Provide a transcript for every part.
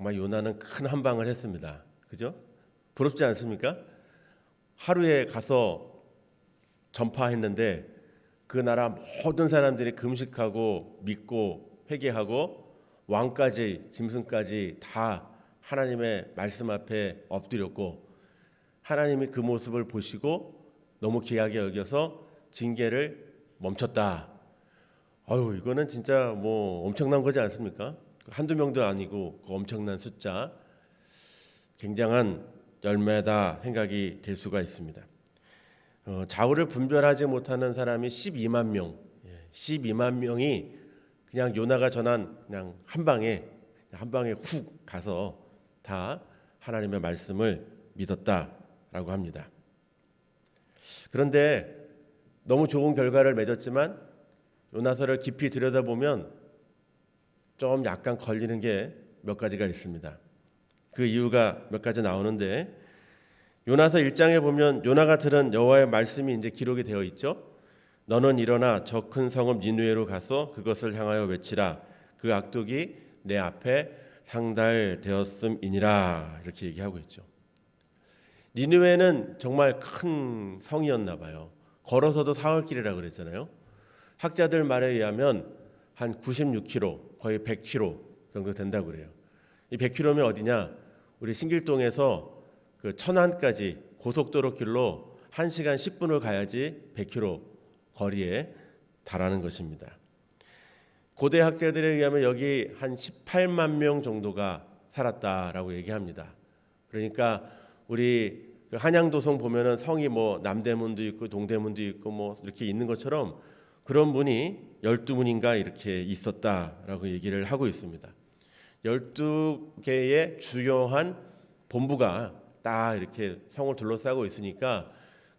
정말 요나는 큰 한방을 했습니다. 그죠? 부럽지 않습니까? 하루에 가서 전파했는데 그 나라 모든 사람들이 금식하고 믿고 회개하고 왕까지 짐승까지 다 하나님의 말씀 앞에 엎드렸고 하나님이 그 모습을 보시고 너무 귀하게 여겨서 징계를 멈췄다. 아유, 이거는 진짜 뭐 엄청난 거지 않습니까? 한두 명도 아니고 그 엄청난 숫자, 굉장한 열매다 생각이 될 수가 있습니다. 좌우를 분별하지 못하는 사람이 12만 명, 12만 명이 그냥 요나가 전한 그냥 한 방에 훅 가서 다 하나님의 말씀을 믿었다라고 합니다. 그런데 너무 좋은 결과를 맺었지만 요나서를 깊이 들여다보면 좀 약간 걸리는 게 몇 가지가 있습니다. 그 이유가 몇 가지 나오는데 요나서 1장에 보면 요나가 들은 여호와의 말씀이 이제 기록이 되어 있죠. 너는 일어나 저 큰 성읍 니느웨로 가서 그것을 향하여 외치라. 그 악독이 내 앞에 상달되었음이니라. 이렇게 얘기하고 있죠. 니느웨는 정말 큰 성이었나 봐요. 걸어서도 사흘길이라고 그랬잖아요. 학자들 말에 의하면 한 96km, 거의 100km 정도 된다고 그래요. 이 100km면 어디냐? 우리 신길동에서 그 천안까지 고속도로 길로 1시간 10분을 가야지 100km 거리에 달하는 것입니다. 고대 학자들에 의하면 여기 한 18만 명 정도가 살았다라고 얘기합니다. 그러니까 우리 그 한양도성 보면은 성이 뭐 남대문도 있고 동대문도 있고 뭐 이렇게 있는 것처럼 그런 문이 12문인가 이렇게 있었다라고 얘기를 하고 있습니다. 12개의 주요한 본부가 딱 이렇게 성을 둘러싸고 있으니까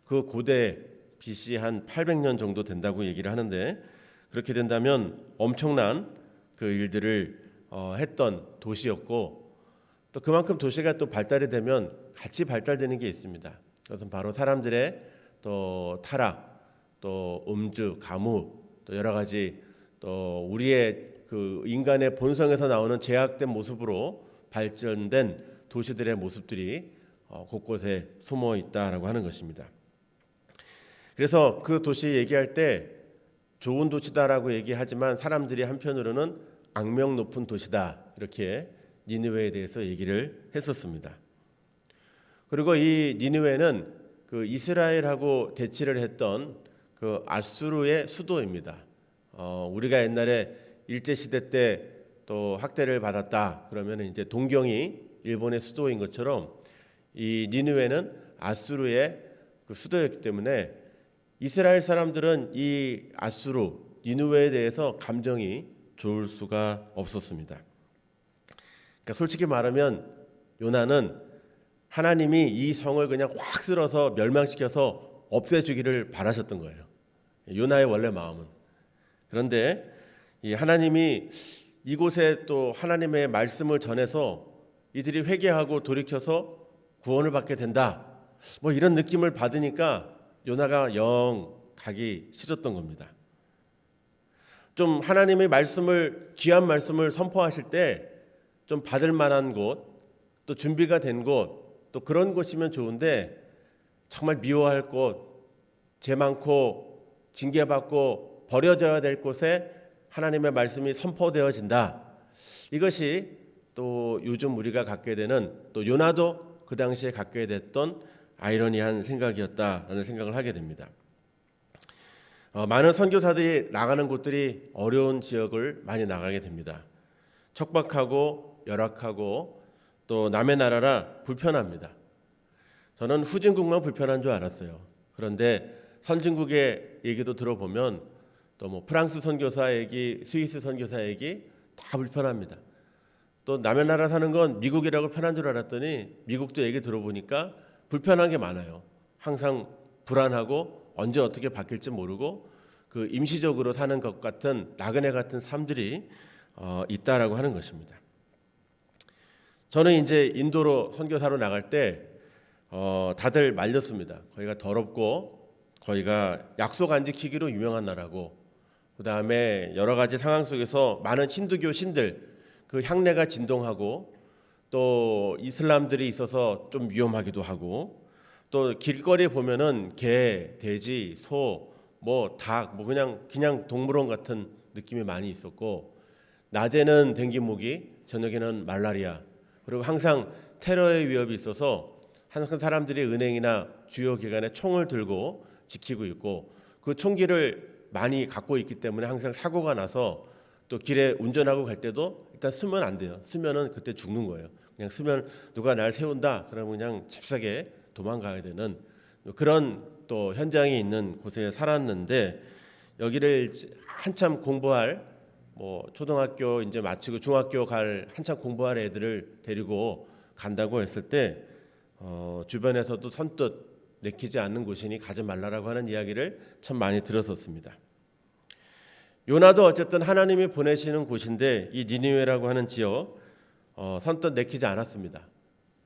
그 고대 BC 한 800년 정도 된다고 얘기를 하는데 그렇게 된다면 엄청난 그 일들을 했던 도시였고 또 그만큼 도시가 또 발달이 되면 같이 발달되는 게 있습니다. 그것은 바로 사람들의 또 타락, 또 음주, 가무, 또 여러 가지 또 우리의 그 인간의 본성에서 나오는 제약된 모습으로 발전된 도시들의 모습들이 곳곳에 숨어 있다라고 하는 것입니다. 그래서 그 도시 얘기할 때 좋은 도시다라고 얘기하지만 사람들이 한편으로는 악명 높은 도시다 이렇게 니느웨에 대해서 얘기를 했었습니다. 그리고 이 니느웨는 그 이스라엘하고 대치를 했던 그 아수르의 수도입니다. 우리가 옛날에 일제 시대 때 또 학대를 받았다 그러면 이제 동경이 일본의 수도인 것처럼 이 니느웨는 아수르의 그 수도였기 때문에 이스라엘 사람들은 이 아수르 니느웨에 대해서 감정이 좋을 수가 없었습니다. 그러니까 솔직히 말하면 요나는 하나님이 이 성을 그냥 확 쓸어서 멸망시켜서 없애주기를 바라셨던 거예요. 요나의 원래 마음은. 그런데 이 하나님이 이곳에 또 하나님의 말씀을 전해서 이들이 회개하고 돌이켜서 구원을 받게 된다. 뭐 이런 느낌을 받으니까 요나가 영 가기 싫었던 겁니다. 좀 하나님의 말씀을 귀한 말씀을 선포하실 때 좀 받을 만한 곳, 또 준비가 된 곳, 또 그런 곳이면 좋은데 정말 미워할 곳, 죄 많고 징계받고 버려져야 될 곳에 하나님의 말씀이 선포되어진다. 이것이 또 요즘 우리가 갖게 되는 또 요나도 그 당시에 갖게 됐던 아이러니한 생각이었다라는 생각을 하게 됩니다. 많은 선교사들이 나가는 곳들이 어려운 지역을 많이 나가게 됩니다. 척박하고 열악하고 또 남의 나라라 불편합니다. 저는 후진국만 불편한 줄 알았어요. 그런데 선진국의 얘기도 들어보면 또 뭐 프랑스 선교사 얘기, 스위스 선교사 얘기 다 불편합니다. 또 남의 나라 사는 건 미국이라고 편한 줄 알았더니 미국도 얘기 들어보니까 불편한 게 많아요. 항상 불안하고 언제 어떻게 바뀔지 모르고 그 임시적으로 사는 것 같은 나그네 같은 삶들이 있다라고 하는 것입니다. 저는 이제 인도로 선교사로 나갈 때 다들 말렸습니다. 거기가 더럽고 거기가 약속 안 지키기로 유명한 나라고 그 다음에 여러 가지 상황 속에서 많은 힌두교 신들 그 향례가 진동하고 또 이슬람들이 있어서 좀 위험하기도 하고 또 길거리에 보면은 개, 돼지, 소, 뭐 닭, 뭐 그냥 동물원 같은 느낌이 많이 있었고 낮에는 댕기 모기, 저녁에는 말라리아 그리고 항상 테러의 위협이 있어서 항상 사람들이 은행이나 주요 기관에 총을 들고 지키고 있고 그 총기를 많이 갖고 있기 때문에 항상 사고가 나서 또 길에 운전하고 갈 때도 일단 쓰면 안 돼요. 쓰면은 그때 죽는 거예요. 그냥 쓰면 누가 날 세운다 그러면 그냥 잽싸게 도망가야 되는 그런 또 현장이 있는 곳에 살았는데 여기를 한참 공부할 뭐 초등학교 이제 마치고 중학교 갈 한참 공부할 애들을 데리고 간다고 했을 때 주변에서도 선뜻 내키지 않는 곳이니 가지 말라라고 하는 이야기를 참 많이 들었었습니다. 요나도 어쨌든 하나님이 보내시는 곳인데 이 니느웨라고 하는 지역 선뜻 내키지 않았습니다.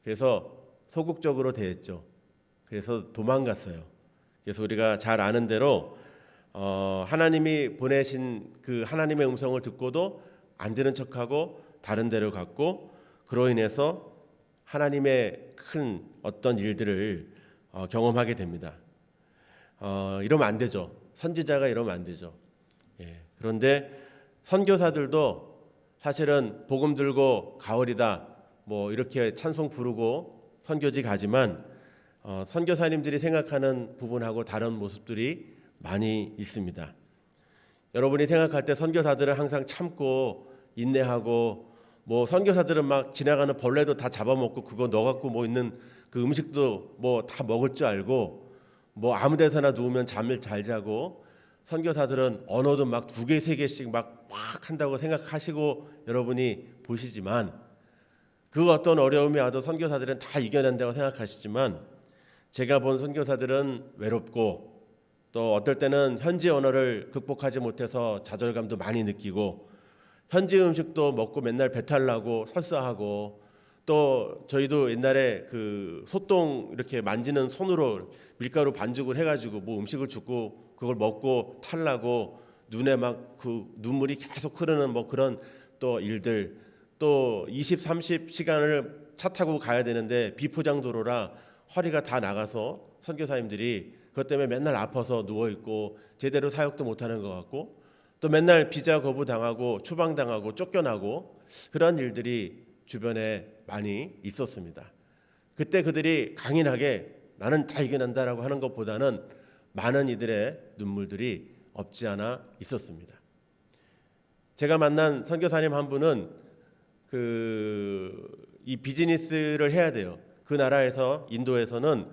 그래서 소극적으로 대했죠. 그래서 도망갔어요. 그래서 우리가 잘 아는 대로 하나님이 보내신 그 하나님의 음성을 듣고도 안 들은 척하고 다른 데로 갔고 그로 인해서 하나님의 큰 어떤 일들을 경험하게 됩니다. 이러면 안 되죠. 선지자가 이러면 안 되죠. 예. 그런데 선교사들도 사실은 복음 들고 가을이다 뭐 이렇게 찬송 부르고 선교지 가지만 선교사님들이 생각하는 부분하고 다른 모습들이 많이 있습니다. 여러분이 생각할 때 선교사들은 항상 참고 인내하고 뭐 선교사들은 막 지나가는 벌레도 다 잡아먹고 그거 넣어갖고 뭐 있는 그 음식도 뭐 다 먹을 줄 알고 뭐 아무데서나 누우면 잠을 잘 자고 선교사들은 언어도 막 2개, 3개씩 막 한다고 생각하시고 여러분이 보시지만 그 어떤 어려움이 와도 선교사들은 다 이겨낸다고 생각하시지만 제가 본 선교사들은 외롭고 또 어떨 때는 현지 언어를 극복하지 못해서 좌절감도 많이 느끼고 현지 음식도 먹고 맨날 배탈 나고 설사하고 또 저희도 옛날에 그 소똥 이렇게 만지는 손으로 밀가루 반죽을 해가지고 뭐 음식을 줍고 그걸 먹고 탈나고 눈에 막 그 눈물이 계속 흐르는 뭐 그런 또 일들 또 20, 30시간을 차 타고 가야 되는데 비포장 도로라 허리가 다 나가서 선교사님들이 그것 때문에 맨날 아파서 누워 있고 제대로 사역도 못하는 것 같고 또 맨날 비자 거부 당하고 추방당하고 쫓겨나고 그런 일들이 주변에 많이 있었습니다. 그때 그들이 강인하게 나는 다 이겨낸다라고 하는 것보다는 많은 이들의 눈물들이 없지 않아 있었습니다. 제가 만난 선교사님 한 분은 이 비즈니스를 해야 돼요. 그 나라에서 인도에서는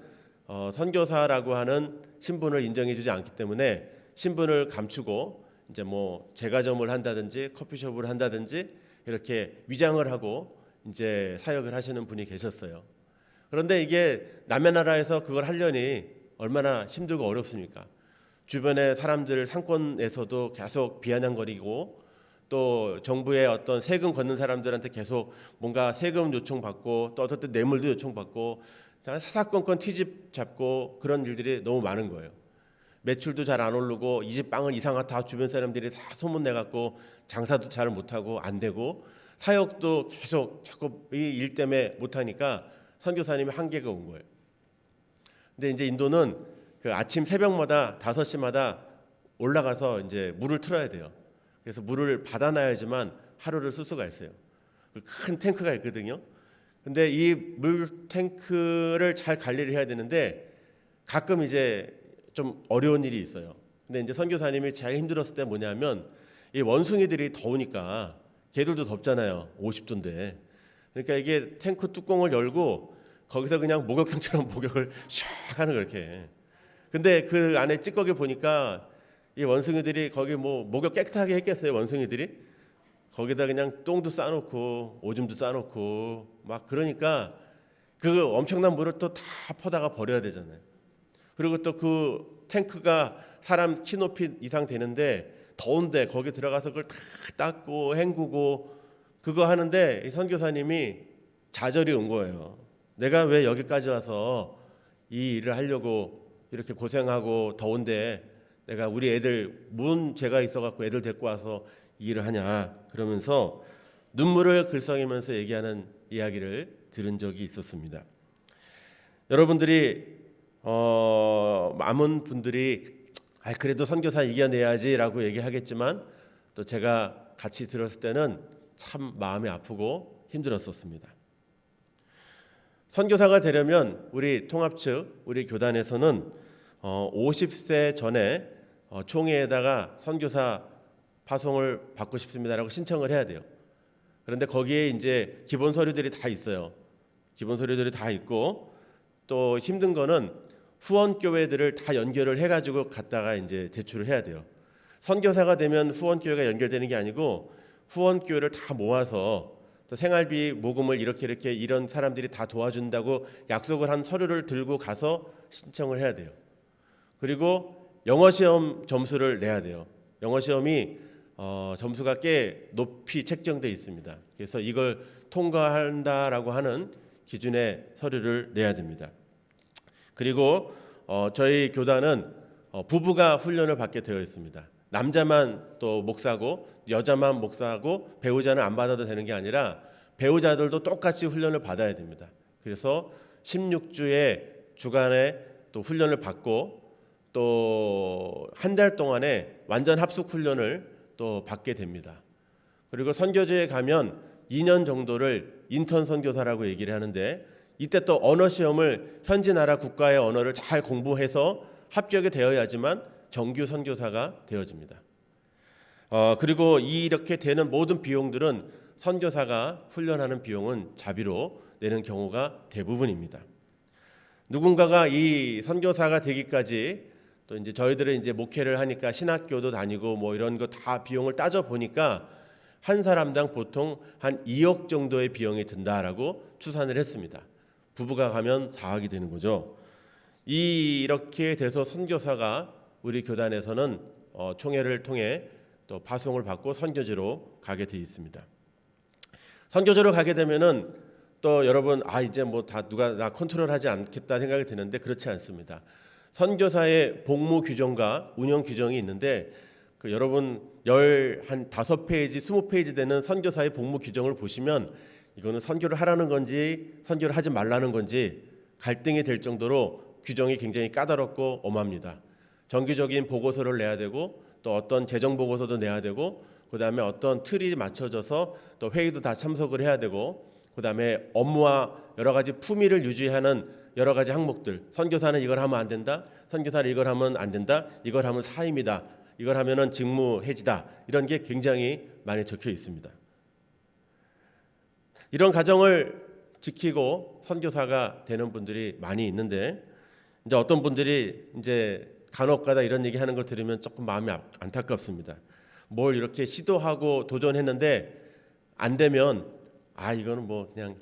선교사라고 하는 신분을 인정해주지 않기 때문에 신분을 감추고 이제 뭐 제과점을 한다든지 커피숍을 한다든지 이렇게 위장을 하고 이제 사역을 하시는 분이 계셨어요. 그런데 이게 남의 나라에서 그걸 하려니 얼마나 힘들고 어렵습니까? 주변의 사람들 상권에서도 계속 비아냥거리고 또 정부의 어떤 세금 걷는 사람들한테 계속 뭔가 세금 요청받고 또 어떨 때 뇌물도 요청받고 사사건건 티집 잡고 그런 일들이 너무 많은 거예요. 매출도 잘 안 오르고 이 집 빵은 이상하다 주변 사람들이 다 소문내갖고 장사도 잘 못하고 안 되고 사역도 계속 자꾸 이 일 때문에 못하니까 선교사님이 한계가 온 거예요. 근데 이제 인도는 그 아침 새벽마다 5시마다 올라가서 이제 물을 틀어야 돼요. 그래서 물을 받아놔야지만 하루를 쓸 수가 있어요. 큰 탱크가 있거든요. 근데 이 물 탱크를 잘 관리를 해야 되는데 가끔 이제 좀 어려운 일이 있어요. 근데 이제 선교사님이 제일 힘들었을 때 뭐냐면 이 원숭이들이 더우니까 걔들도 덥잖아요. 50도인데. 그러니까 이게 탱크 뚜껑을 열고 거기서 그냥 목욕탕처럼 목욕을 샥 하는 그렇게. 근데 그 안에 찌꺼기 보니까 이 원숭이들이 거기 뭐 목욕 깨끗하게 했겠어요. 원숭이들이 거기다 그냥 똥도 싸놓고 오줌도 싸놓고 막 그러니까 그 엄청난 물을 또 다 퍼다가 버려야 되잖아요. 그리고 또 그 탱크가 사람 키 높이 이상 되는데 더운데 거기 들어가서 그걸 다 닦고 헹구고 그거 하는데 이 선교사님이 좌절이 온 거예요. 내가 왜 여기까지 와서 이 일을 하려고 이렇게 고생하고 더운데 내가 우리 애들 뭔 죄가 있어갖고 애들 데리고 와서 이 일을 하냐 그러면서 눈물을 글썽이면서 얘기하는 이야기를 들은 적이 있었습니다. 여러분들이 많은 분들이 그래도 선교사 이겨내야지라고 얘기하겠지만 또 제가 같이 들었을 때는 참 마음이 아프고 힘들었었습니다. 선교사가 되려면 우리 통합 측, 우리 교단에서는 50세 전에 총회에다가 선교사 파송을 받고 싶습니다라고 신청을 해야 돼요. 그런데 거기에 이제 기본 서류들이 다 있어요. 기본 서류들이 다 있고 또 힘든 거는 후원 교회들을 다 연결을 해가지고 갖다가 이제 제출을 해야 돼요. 선교사가 되면 후원 교회가 연결되는 게 아니고 후원 교회를 다 모아서 또 생활비 모금을 이렇게 이런 사람들이 다 도와준다고 약속을 한 서류를 들고 가서 신청을 해야 돼요. 그리고 영어 시험 점수를 내야 돼요. 영어 시험이 점수가 꽤 높이 책정돼 있습니다. 그래서 이걸 통과한다라고 하는 기준의 서류를 내야 됩니다. 그리고 저희 교단은 부부가 훈련을 받게 되어 있습니다. 남자만 또 목사고 여자만 목사고 배우자는 안 받아도 되는 게 아니라 배우자들도 똑같이 훈련을 받아야 됩니다. 그래서 16주의 주간에 또 훈련을 받고 또 한 달 동안에 완전 합숙 훈련을 또 받게 됩니다. 그리고 선교지에 가면 2년 정도를 인턴 선교사라고 얘기를 하는데 이때 또 언어 시험을 현지 나라 국가의 언어를 잘 공부해서 합격이 되어야지만 정규 선교사가 되어집니다. 그리고 이렇게 되는 모든 비용들은 선교사가 훈련하는 비용은 자비로 내는 경우가 대부분입니다. 누군가가 이 선교사가 되기까지 또 이제 저희들은 이제 목회를 하니까 신학교도 다니고 뭐 이런 거 다 비용을 따져 보니까 한 사람당 보통 한 2억 정도의 비용이 든다라고 추산을 했습니다. 부부가 가면 4억이 되는 거죠. 이렇게 돼서 선교사가 우리 교단에서는 총회를 통해 또 파송을 받고 선교지로 가게 돼 있습니다. 선교지로 가게 되면은 또 여러분 이제 뭐 다 누가 나 컨트롤하지 않겠다 생각이 드는데 그렇지 않습니다. 선교사의 복무 규정과 운영 규정이 있는데 여러분 15페이지, 20페이지 되는 선교사의 복무 규정을 보시면 이거는 선교를 하라는 건지 선교를 하지 말라는 건지 갈등이 될 정도로 규정이 굉장히 까다롭고 엄합니다. 정기적인 보고서를 내야 되고 또 어떤 재정 보고서도 내야 되고 그다음에 어떤 틀이 맞춰져서 또 회의도 다 참석을 해야 되고 그다음에 업무와 여러 가지 품위를 유지하는 여러 가지 항목들, 선교사는 이걸 하면 안 된다, 선교사는 이걸 하면 안 된다, 이걸 하면 사임이다, 이걸 하면은 직무 해지다, 이런 게 굉장히 많이 적혀 있습니다. 이런 가정을 지키고 선교사가 되는 분들이 많이 있는데 이제 어떤 분들이 이제 간혹가다 이런 얘기하는 걸 들으면 조금 마음이 안타깝습니다. 뭘 이렇게 시도하고 도전했는데 안 되면 이거는 뭐 그냥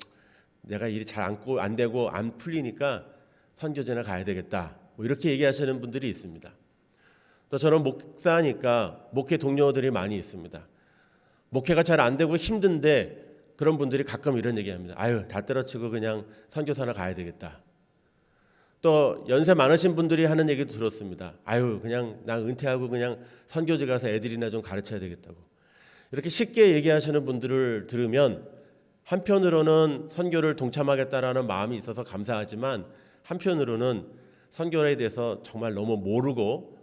내가 일이 잘 안 되고 안 풀리니까 선교제나 가야 되겠다. 뭐 이렇게 얘기하시는 분들이 있습니다. 또 저는 목사니까 목회 동료들이 많이 있습니다. 목회가 잘 안 되고 힘든데 그런 분들이 가끔 이런 얘기합니다. 다 때려치고 그냥 선교사나 가야 되겠다. 또 연세 많으신 분들이 하는 얘기도 들었습니다. 그냥 나 은퇴하고 그냥 선교지 가서 애들이나 좀 가르쳐야 되겠다고. 이렇게 쉽게 얘기하시는 분들을 들으면 한편으로는 선교를 동참하겠다라는 마음이 있어서 감사하지만 한편으로는 선교에 대해서 정말 너무 모르고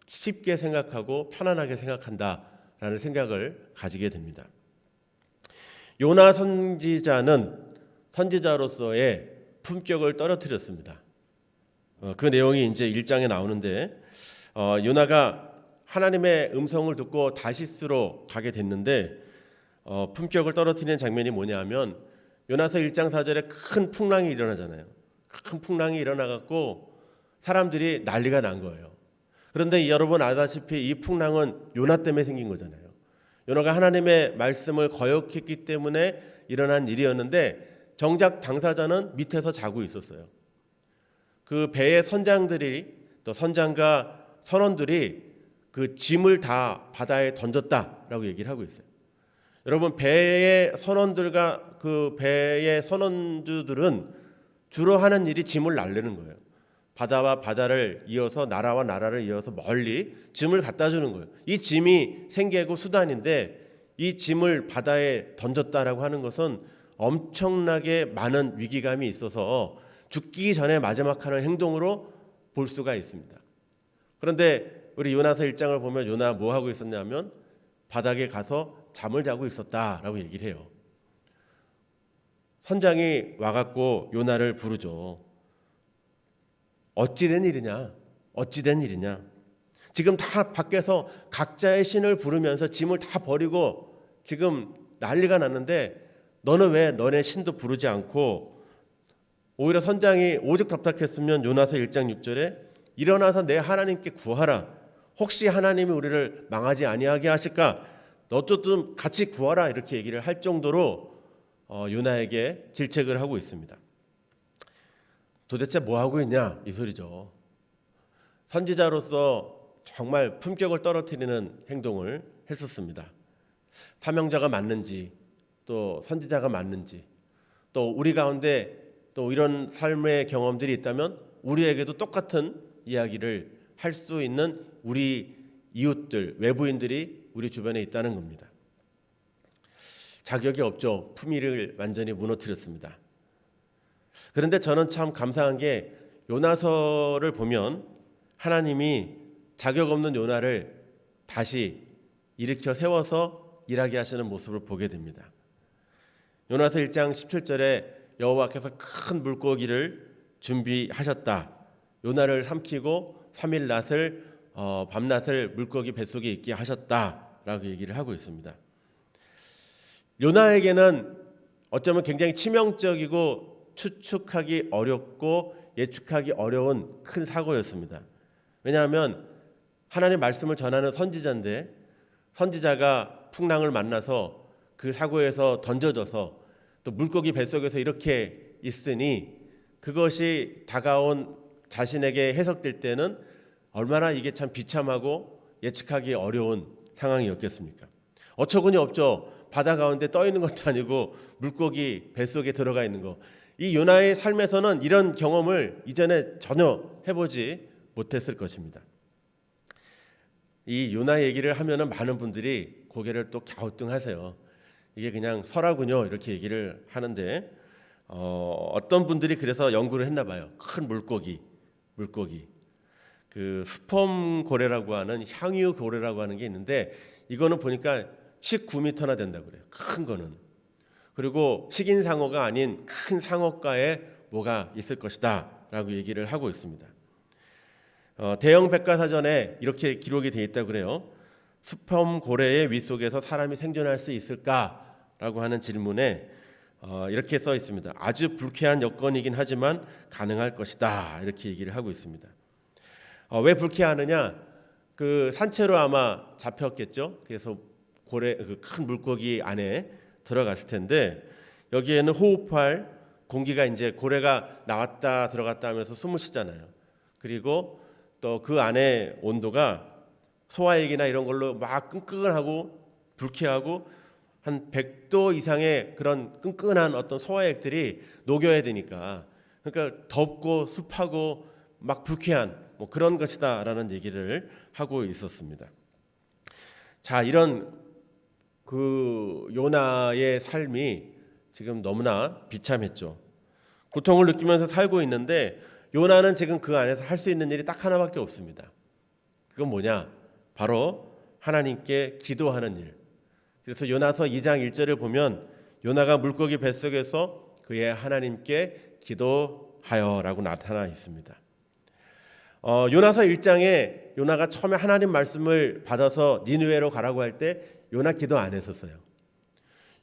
쉽게 생각하고 편안하게 생각한다라는 생각을 가지게 됩니다. 요나 선지자는 선지자로서의 품격을 떨어뜨렸습니다. 그 내용이 이제 1장에 나오는데 요나가 하나님의 음성을 듣고 다시스로 가게 됐는데 품격을 떨어뜨리는 장면이 뭐냐면 요나서 1장 4절에 큰 풍랑이 일어나잖아요. 큰 풍랑이 일어나갖고 사람들이 난리가 난 거예요. 그런데 여러분 아다시피 이 풍랑은 요나 때문에 생긴 거잖아요. 요나가 하나님의 말씀을 거역했기 때문에 일어난 일이었는데 정작 당사자는 밑에서 자고 있었어요. 그 배의 선장들이 또 선장과 선원들이 그 짐을 다 바다에 던졌다라고 얘기를 하고 있어요. 여러분 배의 선원들과 그 배의 선원들은 주로 하는 일이 짐을 날리는 거예요. 바다와 바다를 이어서 나라와 나라를 이어서 멀리 짐을 갖다 주는 거예요. 이 짐이 생계고 수단인데 이 짐을 바다에 던졌다라고 하는 것은 엄청나게 많은 위기감이 있어서 죽기 전에 마지막 하는 행동으로 볼 수가 있습니다. 그런데 우리 요나서 1장을 보면 요나 뭐 하고 있었냐면 바닥에 가서 잠을 자고 있었다라고 얘기를 해요. 선장이 와갖고 요나를 부르죠. 어찌된 일이냐? 어찌된 일이냐? 지금 다 밖에서 각자의 신을 부르면서 짐을 다 버리고 지금 난리가 났는데 너는 왜 너네 신도 부르지 않고 오히려 선장이 오죽 답답했으면 요나서 1장 6절에 일어나서 내 하나님께 구하라. 혹시 하나님이 우리를 망하지 아니하게 하실까? 너도 좀 같이 구하라 이렇게 얘기를 할 정도로 요나에게 질책을 하고 있습니다. 도대체 뭐 하고 있냐 이 소리죠. 선지자로서 정말 품격을 떨어뜨리는 행동을 했었습니다. 사명자가 맞는지 또 선지자가 맞는지 또 우리 가운데 또 이런 삶의 경험들이 있다면 우리에게도 똑같은 이야기를 할 수 있는 우리 이웃들 외부인들이 우리 주변에 있다는 겁니다. 자격이 없죠. 품위를 완전히 무너뜨렸습니다. 그런데 저는 참 감사한 게 요나서를 보면 하나님이 자격 없는 요나를 다시 일으켜 세워서 일하게 하시는 모습을 보게 됩니다. 요나서 1장 17절에 여호와께서 큰 물고기를 준비하셨다. 요나를 삼키고 3일 낮을 밤낮을 물고기 뱃속에 있게 하셨다라고 얘기를 하고 있습니다. 요나에게는 어쩌면 굉장히 치명적이고 추측하기 어렵고 예측하기 어려운 큰 사고였습니다. 왜냐하면 하나님의 말씀을 전하는 선지자인데 선지자가 풍랑을 만나서 그 사고에서 던져져서 또 물고기 뱃속에서 이렇게 있으니 그것이 다가온 자신에게 해석될 때는 얼마나 이게 참 비참하고 예측하기 어려운 상황이었겠습니까? 어처구니 없죠. 바다 가운데 떠 있는 것도 아니고 물고기 뱃속에 들어가 있는 거. 이 요나의 삶에서는 이런 경험을 이전에 전혀 해보지 못했을 것입니다. 이 요나 얘기를 하면은 많은 분들이 고개를 또 갸우뚱하세요. 이게 그냥 설화군요 이렇게 얘기를 하는데 어떤 분들이 그래서 연구를 했나 봐요. 큰 물고기 그 스펌 고래라고 하는 향유 고래라고 하는 게 있는데 이거는 보니까 19m나 된다고 그래요. 큰 거는. 그리고 식인 상어가 아닌 큰 상어가에 뭐가 있을 것이다 라고 얘기를 하고 있습니다. 대형 백과사전에 이렇게 기록이 되어 있다고 그래요. 스펌 고래의 윗속에서 사람이 생존할 수 있을까라고 하는 질문에 이렇게 써 있습니다. 아주 불쾌한 여건이긴 하지만 가능할 것이다 이렇게 얘기를 하고 있습니다. 왜 불쾌하느냐? 그 산채로 아마 잡혔겠죠. 그래서 고래 그 큰 물고기 안에 들어갔을 텐데 여기에는 호흡할 공기가 이제 고래가 나왔다 들어갔다 하면서 숨을 쉬잖아요. 그리고 또 그 안에 온도가 소화액이나 이런 걸로 막 끈끈하고 불쾌하고 한 100도 이상의 그런 끈끈한 어떤 소화액들이 녹여야 되니까 그러니까 덥고 습하고 막 불쾌한 뭐 그런 것이다라는 얘기를 하고 있었습니다. 자, 이런 그 요나의 삶이 지금 너무나 비참했죠. 고통을 느끼면서 살고 있는데 요나는 지금 그 안에서 할 수 있는 일이 딱 하나밖에 없습니다. 그건 뭐냐? 바로 하나님께 기도하는 일. 그래서 요나서 2장 1절을 보면 요나가 물고기 뱃속에서 그의 하나님께 기도하여라고 나타나 있습니다. 요나서 1장에 요나가 처음에 하나님 말씀을 받아서 니느웨로 가라고 할 때 요나 기도 안 했었어요.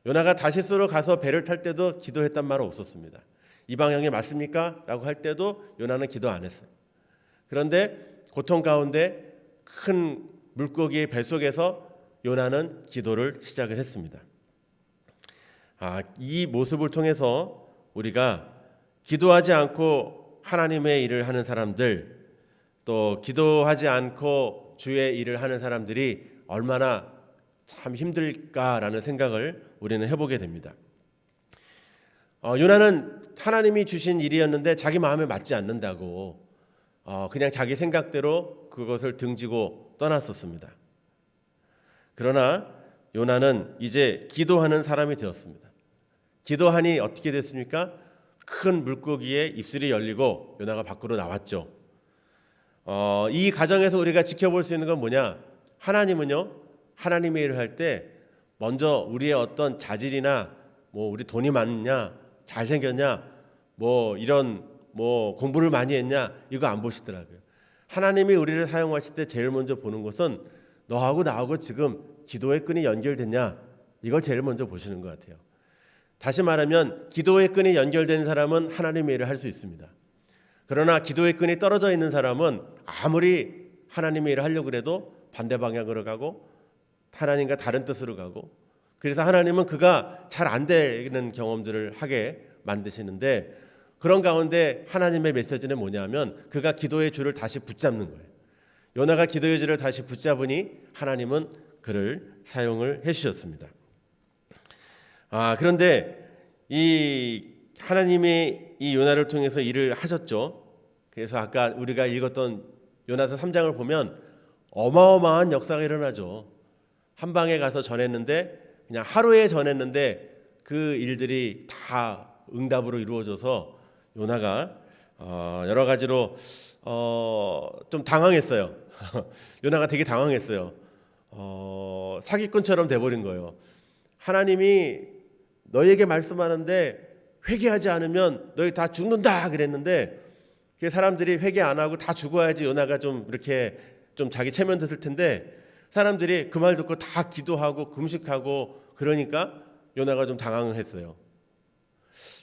요나가 다시스로 가서 배를 탈 때도 기도했단 말 없었습니다. 이 방향에 맞습니까? 라고 할 때도 요나는 기도 안 했어요. 그런데 고통 가운데 큰 물고기의 뱃속에서 요나는 기도를 시작을 했습니다. 이 모습을 통해서 우리가 기도하지 않고 하나님의 일을 하는 사람들, 또 기도하지 않고 주의 일을 하는 사람들이 얼마나 참 힘들까라는 생각을 우리는 해보게 됩니다. 요나는 하나님이 주신 일이었는데 자기 마음에 맞지 않는다고 그냥 자기 생각대로 그것을 등지고 떠났었습니다. 그러나 요나는 이제 기도하는 사람이 되었습니다. 기도하니 어떻게 됐습니까? 큰 물고기의 입술이 열리고 요나가 밖으로 나왔죠. 이 과정에서 우리가 지켜볼 수 있는 건 뭐냐? 하나님은요, 하나님의 일을 할 때 먼저 우리의 어떤 자질이나 뭐 우리 돈이 많냐, 잘생겼냐, 뭐 이런 뭐 공부를 많이 했냐, 이거 안 보시더라고요. 하나님이 우리를 사용하실 때 제일 먼저 보는 것은 너하고 나하고 지금 기도의 끈이 연결됐냐, 이걸 제일 먼저 보시는 것 같아요. 다시 말하면 기도의 끈이 연결된 사람은 하나님의 일을 할 수 있습니다. 그러나 기도의 끈이 떨어져 있는 사람은 아무리 하나님의 일을 하려고 해도 반대 방향으로 가고 하나님과 다른 뜻으로 가고, 그래서 하나님은 그가 잘 안 되는 경험들을 하게 만드시는데, 그런 가운데 하나님의 메시지는 뭐냐면 그가 기도의 줄을 다시 붙잡는 거예요. 요나가 기도의 줄을 다시 붙잡으니 하나님은 그를 사용을 해주셨습니다. 그런데 이 하나님이 이 요나를 통해서 일을 하셨죠. 그래서 아까 우리가 읽었던 요나서 3장을 보면 어마어마한 역사가 일어나죠. 한 방에 가서 전했는데, 그냥 하루에 전했는데 그 일들이 다 응답으로 이루어져서 요나가 여러 가지로 좀 당황했어요. 요나가 되게 당황했어요. 사기꾼처럼 돼버린 거예요. 하나님이 너희에게 말씀하는데 회개하지 않으면 너희 다 죽는다 그랬는데, 사람들이 회개 안 하고 다 죽어야지 요나가 좀 이렇게 좀 자기 체면 드실 텐데, 사람들이 그 말 듣고 다 기도하고 금식하고 그러니까 요나가 좀 당황했어요.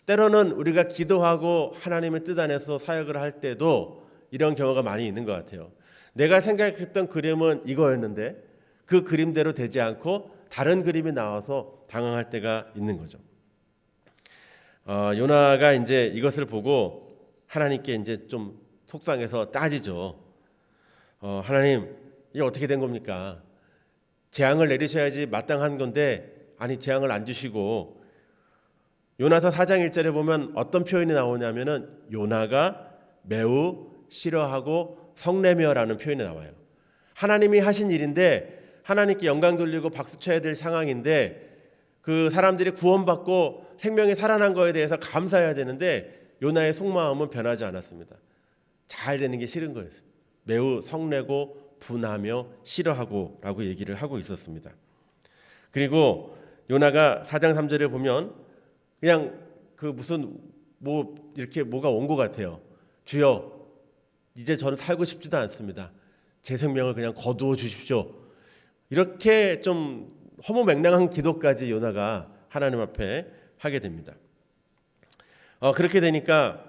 때로는 우리가 기도하고 하나님의 뜻 안에서 사역을 할 때도 이런 경우가 많이 있는 것 같아요. 내가 생각했던 그림은 이거였는데 그 그림대로 되지 않고 다른 그림이 나와서 당황할 때가 있는 거죠. 요나가 이제 이것을 보고 하나님께 이제 좀 속상해서 따지죠. 하나님, 이게 어떻게 된 겁니까? 재앙을 내리셔야지 마땅한 건데, 아니 재앙을 안 주시고. 요나서 4장 1절에 보면 어떤 표현이 나오냐면은 요나가 매우 싫어하고 성내며라는 표현이 나와요. 하나님이 하신 일인데 하나님께 영광 돌리고 박수 쳐야 될 상황인데, 그 사람들이 구원받고 생명이 살아난 거에 대해서 감사해야 되는데 요나의 속마음은 변하지 않았습니다. 잘 되는 게 싫은 거였어요. 매우 성내고 분하며 싫어하고 라고 얘기를 하고 있었습니다. 그리고 요나가 4장 3절에 보면 그냥 그 무슨 뭐 이렇게 뭐가 온 것 같아요. 주여, 이제 저는 살고 싶지도 않습니다. 제 생명을 그냥 거두어 주십시오. 이렇게 좀 허무맹랑한 기도까지 요나가 하나님 앞에 하게 됩니다. 그렇게 되니까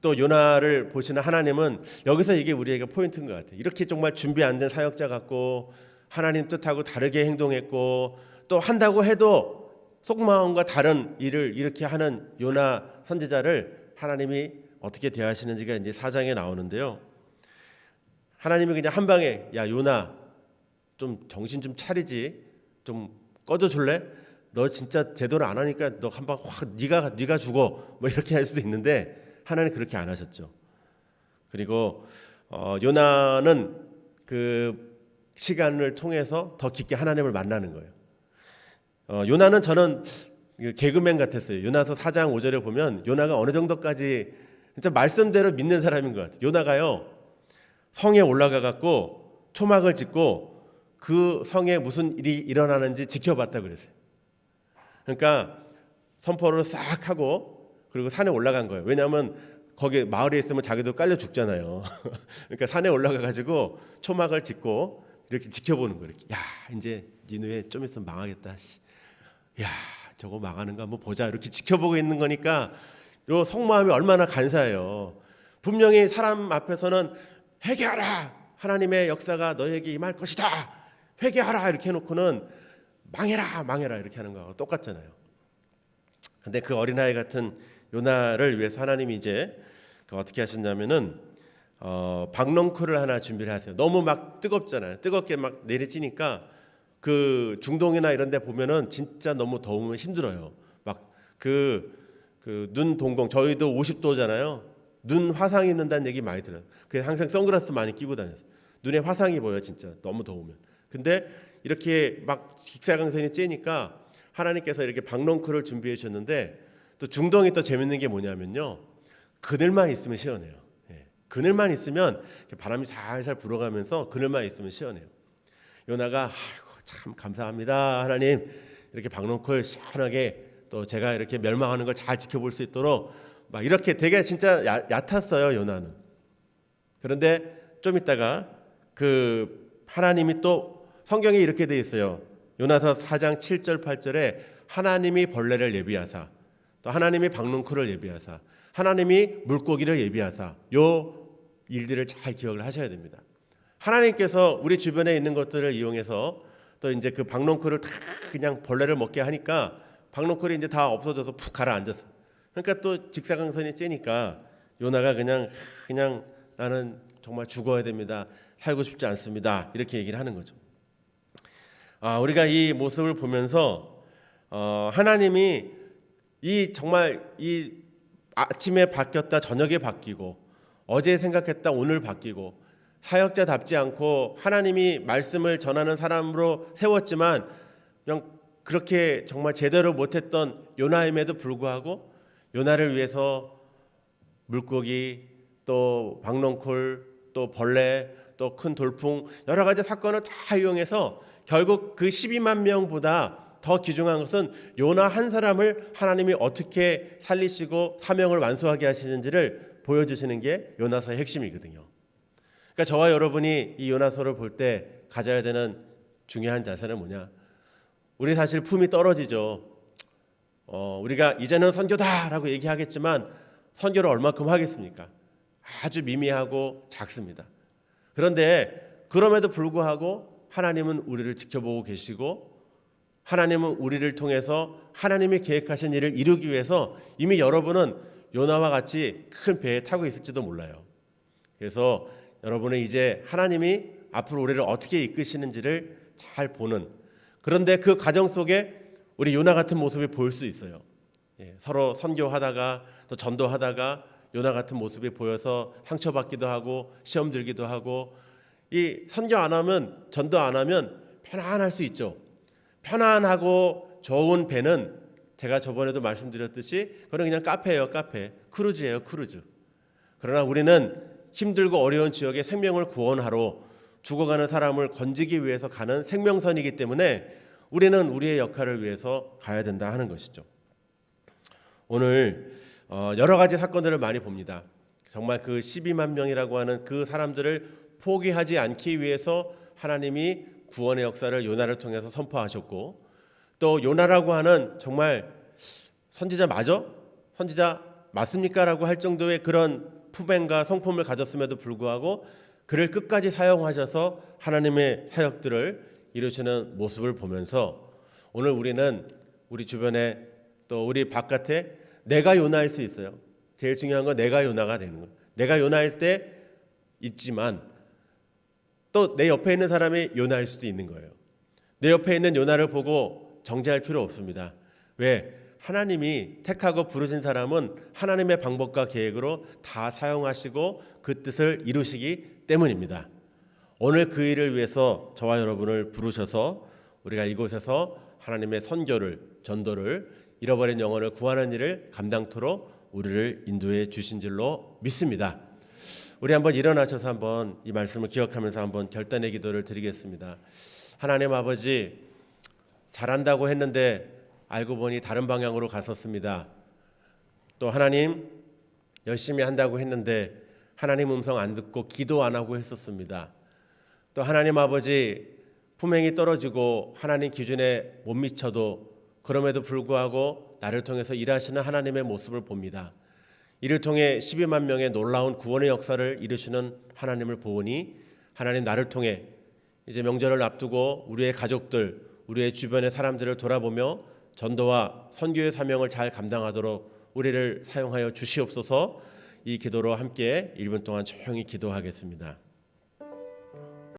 또 요나를 보시는 하나님은 여기서 이게 우리에게 포인트인 것 같아요. 이렇게 정말 준비 안 된 사역자 같고 하나님 뜻하고 다르게 행동했고 또 한다고 해도 속마음과 다른 일을 이렇게 하는 요나 선지자를 하나님이 어떻게 대하시는지가 이제 4장에 나오는데요. 하나님이 그냥 한 방에, 야 요나 좀 정신 좀 차리지, 좀 꺼져 줄래? 너 진짜 제대로 안 하니까 너 한 방 확 네가 죽어, 뭐 이렇게 할 수도 있는데 하나님 그렇게 안 하셨죠. 그리고 요나는 그 시간을 통해서 더 깊게 하나님을 만나는 거예요. 요나는 저는 개그맨 같았어요. 요나서 4장 5절에 보면 요나가 어느 정도까지 진짜 말씀대로 믿는 사람인 것 같아요. 요나가요, 성에 올라가 갖고 초막을 짓고 그 성에 무슨 일이 일어나는지 지켜봤다 그랬어요. 그러니까 선포를 싹 하고 그리고 산에 올라간 거예요. 왜냐하면 거기 마을에 있으면 자기도 깔려 죽잖아요. 그러니까 산에 올라가 가지고 초막을 짓고 이렇게 지켜보는 거예요. 이렇게. 야, 이제 니누에 좀 있으면 망하겠다. 야, 저거 망하는가 한번 보자. 이렇게 지켜보고 있는 거니까 요 속마음이 얼마나 간사해요. 분명히 사람 앞에서는 회개하라, 하나님의 역사가 너에게 임할 것이다, 회개하라 이렇게 해놓고는 망해라 이렇게 하는 거하고 똑같잖아요. 근데 그 어린아이 같은 요나를 위해서 하나님이 이제 어떻게 하셨냐면은 박넝쿨을 하나 준비를 하세요. 너무 막 뜨겁잖아요. 뜨겁게 막 내리치니까 그 중동이나 이런 데 보면은 진짜 너무 더우면 힘들어요. 막 그 눈 동공, 저희도 50도잖아요. 눈 화상이 있는다는 얘기 많이 들어요. 그래서 항상 선글라스 많이 끼고 다녔어요. 눈에 화상이 보여 진짜 너무 더우면. 근데 이렇게 막 직사광선이 쬐니까 하나님께서 이렇게 박넝쿨을 준비해 주셨는데 또 중동이 또 재밌는 게 뭐냐면요, 그늘만 있으면 시원해요. 예, 그늘만 있으면 바람이 살살 불어가면서 그늘만 있으면 시원해요. 요나가 아이고 참 감사합니다 하나님, 이렇게 박농콜 시원하게 또 제가 이렇게 멸망하는 걸 잘 지켜볼 수 있도록 막 이렇게 되게 진짜 얕았어요 요나는. 그런데 좀 있다가 그 하나님이 또 성경에 이렇게 돼 있어요. 요나서 4장 7절 8절에 하나님이 벌레를 예비하사, 또 하나님이 박농쿨을 예비하사, 하나님이 물고기를 예비하사, 요 일들을 잘 기억을 하셔야 됩니다. 하나님께서 우리 주변에 있는 것들을 이용해서 또 이제 그 박농쿨을 다 그냥 벌레를 먹게 하니까 박농쿨이 이제 다 없어져서 푹 가라앉았어. 그러니까 또 직사광선이 쬐니까 요나가 그냥 나는 정말 죽어야 됩니다. 살고 싶지 않습니다. 이렇게 얘기를 하는 거죠. 우리가 이 모습을 보면서 하나님이 이 정말 이 아침에 바뀌었다 저녁에 바뀌고 어제 생각했다 오늘 바뀌고 사역자답지 않고 하나님이 말씀을 전하는 사람으로 세웠지만 그냥 그렇게 정말 제대로 못했던 요나임에도 불구하고 요나를 위해서 물고기 또 박농콜 또 벌레 또 큰 돌풍 여러 가지 사건을 다 이용해서 결국 그 12만 명보다 더 귀중한 것은 요나 한 사람을 하나님이 어떻게 살리시고 사명을 완수하게 하시는지를 보여주시는 게 요나서의 핵심이거든요. 그러니까 저와 여러분이 이 요나서를 볼 때 가져야 되는 중요한 자세는 뭐냐? 우리 사실 품이 떨어지죠. 우리가 이제는 선교다라고 얘기하겠지만 선교를 얼마큼 하겠습니까? 아주 미미하고 작습니다. 그런데 그럼에도 불구하고 하나님은 우리를 지켜보고 계시고 하나님은 우리를 통해서 하나님이 계획하신 일을 이루기 위해서 이미 여러분은 요나와 같이 큰 배에 타고 있을지도 몰라요. 그래서 여러분은 이제 하나님이 앞으로 우리를 어떻게 이끄시는지를 잘 보는, 그런데 그 과정 속에 우리 요나 같은 모습이 보일 수 있어요. 서로 선교하다가 또 전도하다가 요나 같은 모습이 보여서 상처받기도 하고 시험 들기도 하고, 이 선교 안 하면 전도 안 하면 편안할 수 있죠. 편안하고 좋은 배는 제가 저번에도 말씀드렸듯이 그건 그냥 카페예요. 카페. 크루즈예요. 크루즈. 그러나 우리는 힘들고 어려운 지역에 생명을 구원하러 죽어가는 사람을 건지기 위해서 가는 생명선이기 때문에 우리는 우리의 역할을 위해서 가야 된다 하는 것이죠. 오늘 여러 가지 사건들을 많이 봅니다. 정말 그 12만 명이라고 하는 그 사람들을 포기하지 않기 위해서 하나님이 구원의 역사를 요나를 통해서 선포하셨고, 또 요나라고 하는 정말 선지자 선지자 맞습니까? 라고 할 정도의 그런 품행과 성품을 가졌음에도 불구하고 그를 끝까지 사용하셔서 하나님의 사역들을 이루시는 모습을 보면서 오늘 우리는 우리 주변에 또 우리 바깥에 내가 요나일 수 있어요. 제일 중요한 건 내가 요나가 되는 거예요. 내가 요나일 때 있지만 또 내 옆에 있는 사람이 요나일 수도 있는 거예요. 내 옆에 있는 요나를 보고 정죄할 필요 없습니다. 왜? 하나님이 택하고 부르신 사람은 하나님의 방법과 계획으로 다 사용하시고 그 뜻을 이루시기 때문입니다. 오늘 그 일을 위해서 저와 여러분을 부르셔서 우리가 이곳에서 하나님의 선교를, 전도를, 잃어버린 영혼을 구하는 일을 감당토록 우리를 인도해 주신 줄로 믿습니다. 우리 한번 일어나셔서 한번 이 말씀을 기억하면서 한번 결단의 기도를 드리겠습니다. 하나님 아버지, 잘한다고 했는데 알고 보니 다른 방향으로 갔었습니다. 또 하나님, 열심히 한다고 했는데 하나님 음성 안 듣고 기도 안 하고 했었습니다. 또 하나님 아버지, 품행이 떨어지고 하나님 기준에 못 미쳐도 그럼에도 불구하고 나를 통해서 일하시는 하나님의 모습을 봅니다. 이를 통해 12만 명의 놀라운 구원의 역사를 이루시는 하나님을 보니 하나님, 나를 통해 이제 명절을 앞두고 우리의 가족들, 우리의 주변의 사람들을 돌아보며 전도와 선교의 사명을 잘 감당하도록 우리를 사용하여 주시옵소서. 이 기도로 함께 1분 동안 조용히 기도하겠습니다.